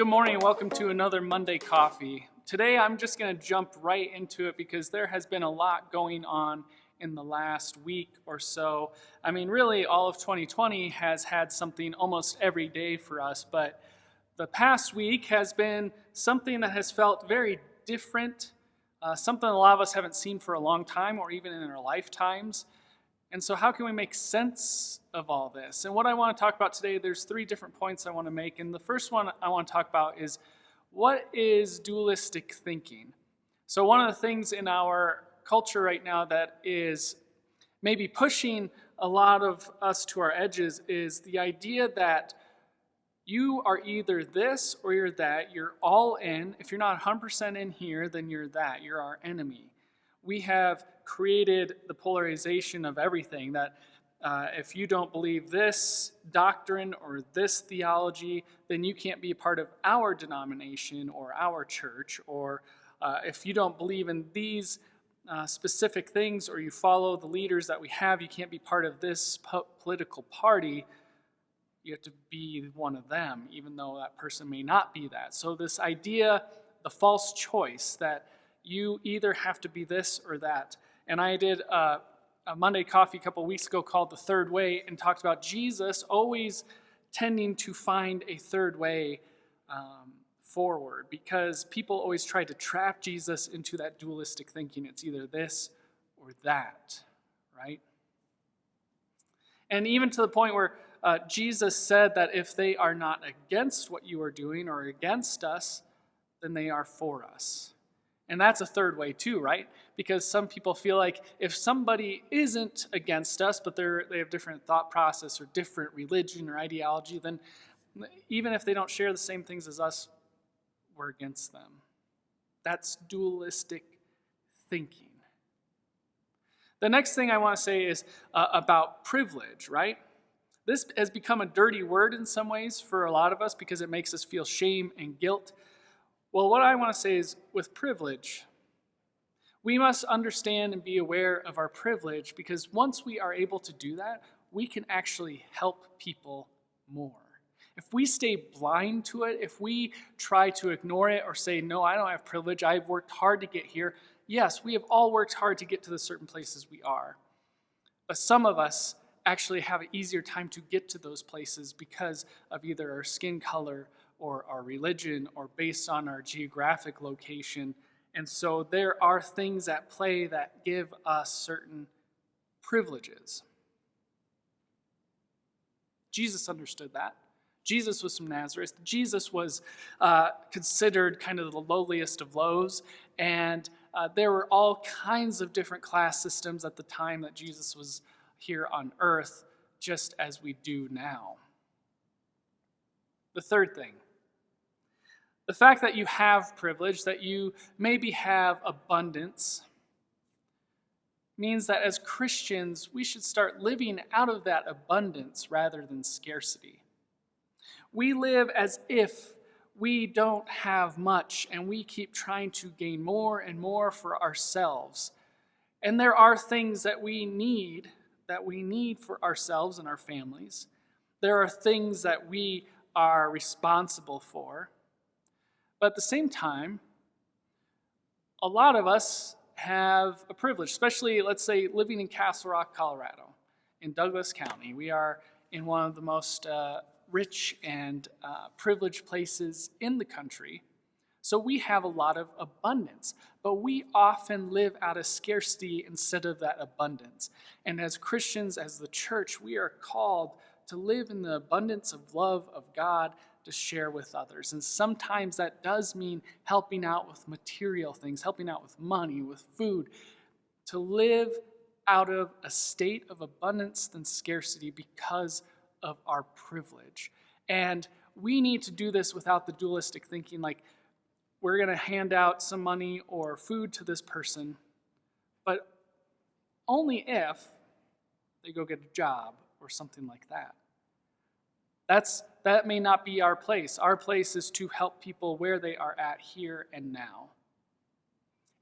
Good morning and welcome to another Monday Coffee. Today I'm just going to jump right into it because there has been a lot going on in the last week or so. I mean, really, all of 2020 has had something almost every day for us, but the past week has been something that has felt very different, something a lot of us haven't seen for a long time or even in our lifetimes. And so how can we make sense of all this? And what I want to talk about today, there's 3 different points I want to make. And the first one I want to talk about is, what is dualistic thinking? So one of the things in our culture right now that is maybe pushing a lot of us to our edges is the idea that you are either this or you're that. You're all in. If you're not 100% in here, then you're that. You're our enemy. We have created the polarization of everything that if you don't believe this doctrine or this theology, then you can't be a part of our denomination or our church. Or if you don't believe in these specific things or you follow the leaders that we have, you can't be part of this political party. You have to be one of them, even though that person may not be that. So this idea, the false choice that you either have to be this or that. And I did a Monday Coffee a couple weeks ago called The Third Way and talked about Jesus always tending to find a third way forward, because people always try to trap Jesus into that dualistic thinking. It's either this or that, right? And even to the point where Jesus said that if they are not against what you are doing or against us, then they are for us. And that's a third way too, right? Because some people feel like if somebody isn't against us, but they have different thought process or different religion or ideology, then even if they don't share the same things as us, we're against them. That's dualistic thinking. The next thing I want to say is about privilege, right? This has become a dirty word in some ways for a lot of us because it makes us feel shame and guilt. Well, what I want to say is, with privilege, we must understand and be aware of our privilege, because once we are able to do that, we can actually help people more. If we stay blind to it, if we try to ignore it or say, no, I don't have privilege, I've worked hard to get here. Yes, we have all worked hard to get to the certain places we are. But some of us actually have an easier time to get to those places because of either our skin color or our religion, or based on our geographic location. And so there are things at play that give us certain privileges. Jesus understood that. Jesus was from Nazareth. Jesus was considered kind of the lowliest of lows, and there were all kinds of different class systems at the time that Jesus was here on earth, just as we do now. The third thing, the fact that you have privilege, that you maybe have abundance, means that as Christians, we should start living out of that abundance rather than scarcity. We live as if we don't have much, and we keep trying to gain more and more for ourselves. And there are things that we need for ourselves and our families. There are things that we are responsible for. But at the same time, a lot of us have a privilege, especially, let's say, living in Castle Rock, Colorado, in Douglas County. We are in one of the most rich and privileged places in the country. So we have a lot of abundance, but we often live out of scarcity instead of that abundance. And as Christians, as the church, we are called to live in the abundance of love of God to share with others. And sometimes that does mean helping out with material things, helping out with money, with food, to live out of a state of abundance than scarcity because of our privilege. And we need to do this without the dualistic thinking, like we're going to hand out some money or food to this person, but only if they go get a job or something like that. That may not be our place. Our place is to help people where they are at here and now.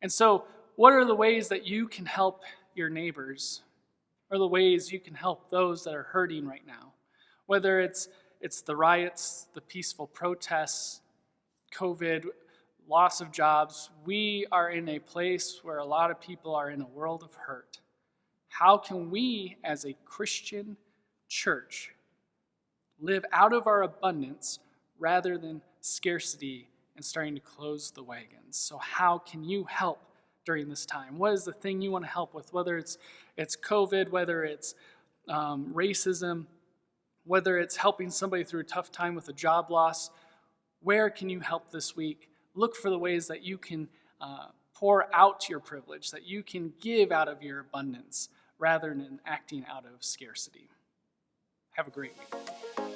And so, what are the ways that you can help your neighbors? What are the ways you can help those that are hurting right now? Whether it's the riots, the peaceful protests, COVID, loss of jobs. We are in a place where a lot of people are in a world of hurt. How can we, as a Christian church, live out of our abundance rather than scarcity and starting to close the wagons? So how can you help during this time? What is the thing you want to help with? Whether it's COVID, whether it's racism, whether it's helping somebody through a tough time with a job loss, where can you help this week? Look for the ways that you can pour out your privilege, that you can give out of your abundance rather than acting out of scarcity. Have a great week.